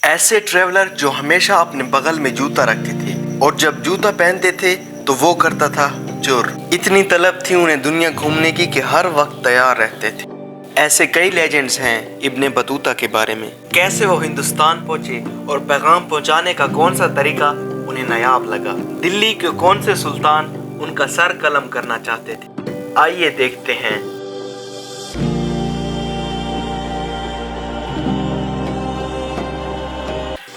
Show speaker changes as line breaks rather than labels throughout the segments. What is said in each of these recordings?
ایسے ٹریولر جو ہمیشہ اپنے بغل میں جوتا رکھتے تھے اور جب جوتا پہنتے تھے تو وہ کرتا تھا چور۔ اتنی طلب تھی انہیں دنیا گھومنے کی کہ ہر وقت تیار رہتے تھے۔ ایسے کئی لیجنڈز ہیں ابن بطوطہ کے بارے میں، کیسے وہ ہندوستان پہنچے اور پیغام پہنچانے کا کون سا طریقہ انہیں نایاب لگا، دلی کے کون سے سلطان ان کا سر قلم کرنا چاہتے تھے۔ آئیے دیکھتے ہیں۔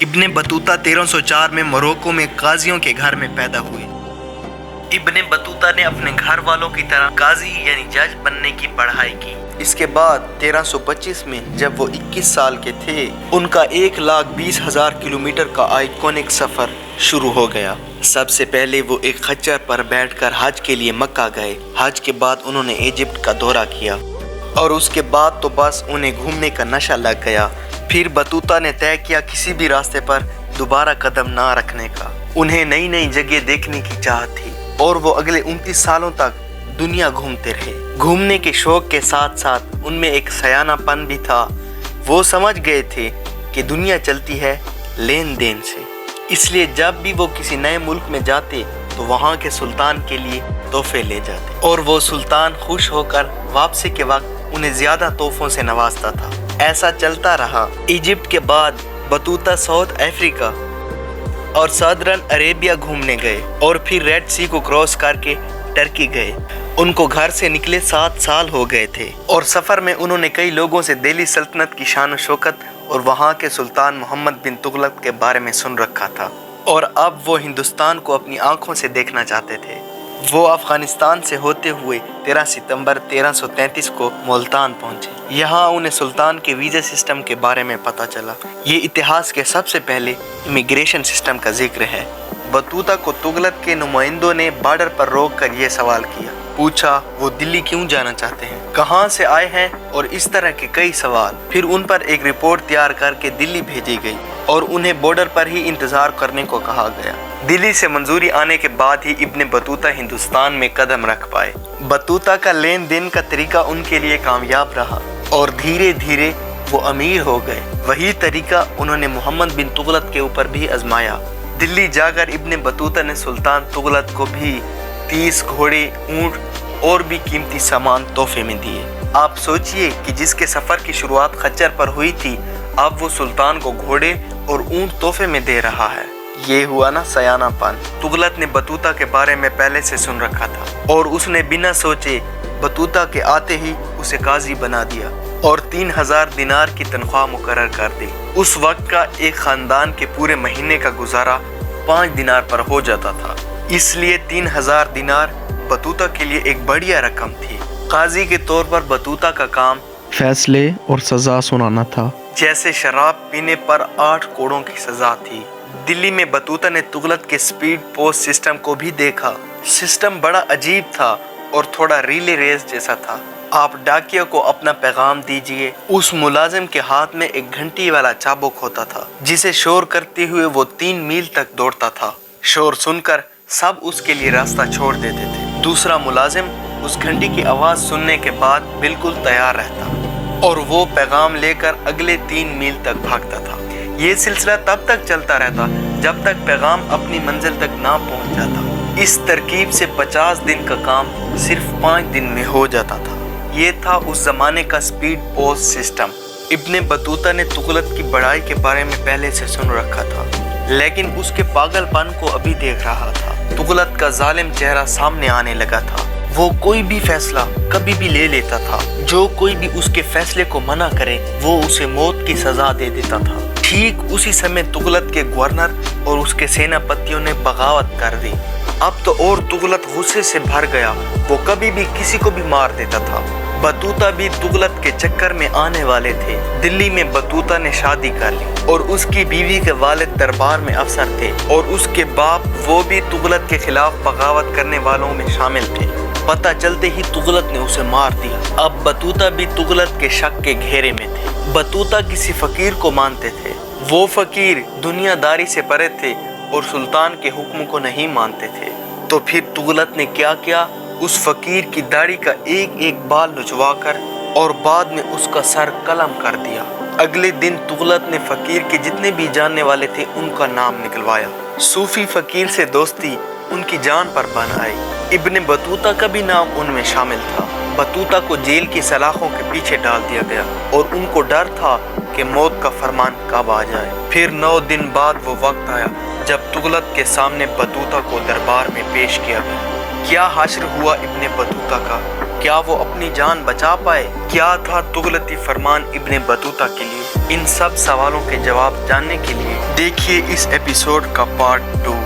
ابن بطوطہ 1304 میں موروکو میں قاضیوں کے گھر میں پیدا ہوئے۔ ابن بطوطہ نے اپنے گھر والوں کی طرح قاضی یعنی جج بننے کی پڑھائی کی۔ اس کے بعد 1325 میں جب وہ 21 سال کے تھے، ان کا 1,20,000 کلومیٹر کا آئیکونک سفر شروع ہو گیا۔ سب سے پہلے وہ ایک خچر پر بیٹھ کر حج کے لیے مکہ گئے۔ حج کے بعد انہوں نے ایجپٹ کا دورہ کیا اور اس کے بعد تو بس انہیں گھومنے کا نشہ لگ گیا۔ پھر بطوطہ نے طے کیا کسی بھی راستے پر دوبارہ قدم نہ رکھنے کا۔ انہیں نئی نئی جگہ دیکھنے کی چاہت تھی اور وہ اگلے 29 سالوں تک دنیا گھومتے رہے۔ گھومنے کے شوق کے ساتھ ساتھ ان میں ایک سیانہ پن بھی تھا۔ وہ سمجھ گئے تھے کہ دنیا چلتی ہے لین دین سے، اس لیے جب بھی وہ کسی نئے ملک میں جاتے تو وہاں کے سلطان کے لیے تحفے لے جاتے اور وہ سلطان خوش ہو کر واپسی کے وقت انہیں زیادہ تحفوں سے نوازتا تھا۔ ایسا چلتا رہا۔ ایجپٹ کے بعد بطوطہ ساؤتھ افریقہ اور سادرن عربیہ گھومنے گئے اور پھر ریڈ سی کو کراس کر کے ٹرکی گئے۔ ان کو گھر سے نکلے 7 سال ہو گئے تھے اور سفر میں انہوں نے کئی لوگوں سے دہلی سلطنت کی شان و شوکت اور وہاں کے سلطان محمد بن تغلق کے بارے میں سن رکھا تھا اور اب وہ ہندوستان کو اپنی آنکھوں سے دیکھنا چاہتے تھے۔ وہ افغانستان سے ہوتے ہوئے 13 ستمبر 1333 کو ملتان پہنچے۔ یہاں انہیں سلطان کے ویزا سسٹم کے بارے میں پتہ چلا۔ یہ اتہاس کے سب سے پہلے امیگریشن سسٹم کا ذکر ہے۔ بطوطہ کو تغلق کے نمائندوں نے بارڈر پر روک کر یہ سوال کیا، پوچھا وہ دلی کیوں جانا چاہتے ہیں، کہاں سے آئے ہیں اور اس طرح کے کئی سوال۔ پھر ان پر ایک رپورٹ تیار کر کے دلی بھیجی گئی اور انہیں بارڈر پر ہی انتظار کرنے کو کہا گیا۔ دلی سے منظوری آنے کے بعد ہی ابن بطوطہ ہندوستان میں قدم رکھ پائے۔ بطوطہ کا لین دین کا طریقہ ان کے لیے کامیاب رہا اور دھیرے دھیرے وہ امیر ہو گئے۔ وہی طریقہ انہوں نے محمد بن تغلق کے اوپر بھی آزمایا۔ دلی جا کر ابن بطوطہ نے سلطان تغلق کو بھی 30 گھوڑے، اونٹ اور بھی قیمتی سامان تحفے میں دیے۔ آپ سوچئے کہ جس کے سفر کی شروعات خچر پر ہوئی تھی، اب وہ سلطان کو گھوڑے اور اونٹ تحفے میں دے رہا ہے۔ یہ ہوا نا سیانہ پن۔ تغلق نے بطوطہ کے بارے میں پہلے سے سن رکھا تھا اور اس نے بنا سوچے بطوطہ کے آتے ہی اسے قاضی بنا دیا اور 3000 دینار کی تنخواہ مقرر کر دی۔ اس وقت کا ایک خاندان کے پورے مہینے کا گزارا 5 دینار پر ہو جاتا تھا، اس لیے 3000 دینار بطوطہ کے لیے ایک بڑھیا رقم تھی۔ قاضی کے طور پر بطوطہ کا کام
فیصلے اور سزا سنانا تھا۔
جیسے شراب پینے پر 8 کوڑوں کی سزا تھی۔ دلی میں بطوطہ نے تغلق کے سپیڈ پوسٹ سسٹم کو بھی دیکھا۔ سسٹم بڑا عجیب تھا اور تھوڑا ریلے ریس جیسا تھا۔ آپ ڈاکیوں کو اپنا پیغام دیجئے، اس ملازم کے ہاتھ میں ایک گھنٹی والا چابک ہوتا تھا جسے شور کرتے ہوئے وہ 3 میل تک دوڑتا تھا۔ شور سن کر سب اس کے لیے راستہ چھوڑ دیتے تھے۔ دوسرا ملازم اس گھنٹی کی آواز سننے کے بعد بالکل تیار رہتا اور وہ پیغام لے کر اگلے 3 میل تک بھاگتا تھا۔ یہ سلسلہ تب تک چلتا رہتا جب تک پیغام اپنی منزل تک نہ پہنچ جاتا۔ اس ترکیب سے 50 دن کا کام صرف 5 دن میں ہو جاتا تھا۔ یہ تھا اس زمانے کا سپیڈ پوسٹ سسٹم۔ ابن بطوطہ نے تغلق کی بڑائی کے بارے میں پہلے سے سن رکھا تھا، لیکن اس کے پاگل پن کو ابھی دیکھ رہا تھا۔ تغلق کا ظالم چہرہ سامنے آنے لگا تھا۔ وہ کوئی بھی فیصلہ کبھی بھی لے لیتا تھا۔ جو کوئی بھی اس کے فیصلے کو منع کرے وہ اسے موت کی سزا دے دیتا تھا۔ ٹھیک اسی سمے تغلق کے گورنر اور اس کے سینا پتیوں نے بغاوت کر دی۔ اب تو اور تغلق غصے سے بھر گیا، وہ کبھی بھی کسی کو بھی مار دیتا تھا۔ بطوطہ بھی تغلق کے چکر میں آنے والے تھے۔ دلی میں بطوطہ نے شادی کر لی اور اس کی بیوی کے والد دربار میں افسر تھے اور اس کے باپ وہ بھی تغلق کے خلاف بغاوت کرنے والوں میں شامل تھے۔ پتہ چلتے ہی تغلق نے اسے مار دیا۔ اب بطوطہ بھی تغلق کے شک کے گھیرے میں تھے۔ بطوطہ کسی فقیر کو مانتے تھے۔ وہ فقیر دنیا داری سے پرے تھے اور سلطان کے حکم کو نہیں مانتے تھے۔ تو پھر تغلق نے کیا کیا؟ اس فقیر کی داڑھی کا ایک ایک بال نچوا کر اور بعد میں اس کا سر قلم کر دیا۔ اگلے دن تغلق نے فقیر کے جتنے بھی جاننے والے تھے ان کا نام نکلوایا۔ صوفی فقیر سے دوستی ان کی جان پر بن آئی۔ ابن بطوطہ کا بھی نام ان میں شامل تھا۔ بطوطہ کو جیل کی سلاخوں کے پیچھے ڈال دیا گیا اور ان کو ڈر تھا کہ موت کا فرمان کب آ جائے۔ پھر 9 دن بعد وہ وقت آیا جب تغلق کے سامنے بطوطہ کو دربار میں پیش کیا گیا۔ کیا حشر ہوا ابن بطوطہ کا؟ کیا وہ اپنی جان بچا پائے؟ کیا تھا تغلقی فرمان ابن بطوطہ کے لیے؟ ان سب سوالوں کے جواب جاننے کے لیے دیکھیے اس ایپیسوڈ کا پارٹ 2۔